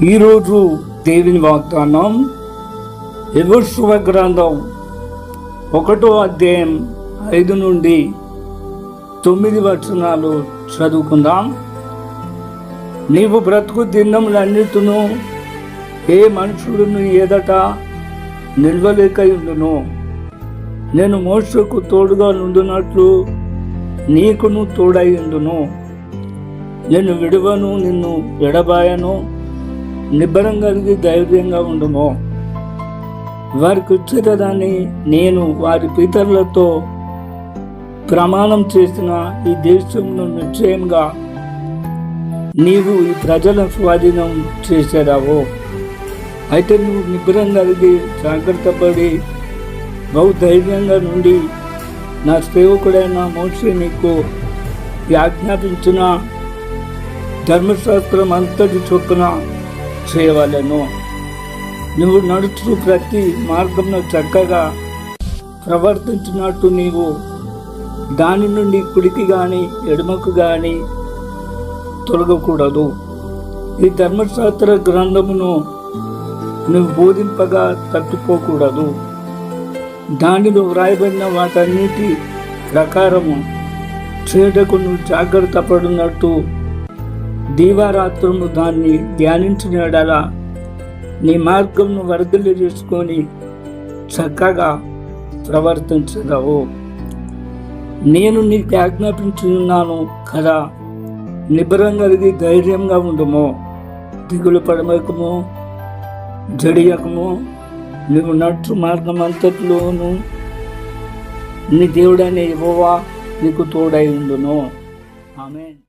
ఈరోజు దేవుని వాగ్దానం యెహోషువ గ్రంథం 1వ అధ్యాయం 5 నుండి 9 వచనాలు చదువుకుందాం. నీవు బ్రతుకు దినములన్నిటిను ఏ మనుషుడును ఎదట నిల్వలేకయుండును. నేను మోషేకు తోడుగా నుండినట్లు నీకును తోడైయుండును. నేను విడువను, నిన్ను ఎడబాయను. నిబ్బరం కలిగి ధైర్యంగా ఉండుము. వారికి ఇచ్చేదాన్ని నేను వారి పితరులతో ప్రమాణం చేసిన ఈ దేశంలో నిశ్చయంగా నీవు ఈ ప్రజల స్వాధీనం చేసేదావు. అయితే నువ్వు నిబ్బరం కలిగి జాగ్రత్త పడి బహుధైర్యంగా నుండి నా సేవకుడైన మోషే నీకు ఆజ్ఞాపించిన ధర్మశాస్త్రం అంతటి చొప్పున చేయవలెను. నువ్వు నడుచు ప్రతి మార్గంలో చక్కగా ప్రవర్తించినట్టు నీవు దాని నుండి కుడికి కానీ ఎడమకు కానీ తొలగకూడదు. ఈ ధర్మశాస్త్ర గ్రంథమును నువ్వు బోధింపగా తట్టుకోకూడదు. దానిలో వ్రాయబడిన వాటన్నిటి ప్రకారము చేయటకు నువ్వు జాగ్రత్త పడినట్టు దీవారాత్రము దాన్ని ధ్యానించిన ఎడల నీ మార్గంను వర్ధలు చేసుకొని చక్కగా ప్రవర్తించగలవు. నేను నీకు ఆజ్ఞాపించున్నాను కదా. నిబ్బరం కలిగి ధైర్యంగా ఉండుము. దిగులు పడమకము, జడియకము. నువ్వు నడుచు మార్గం అంతట్లోనూ నీ దేవుడైన యెహోవా నీకు తోడై ఉండును. ఆమేన్.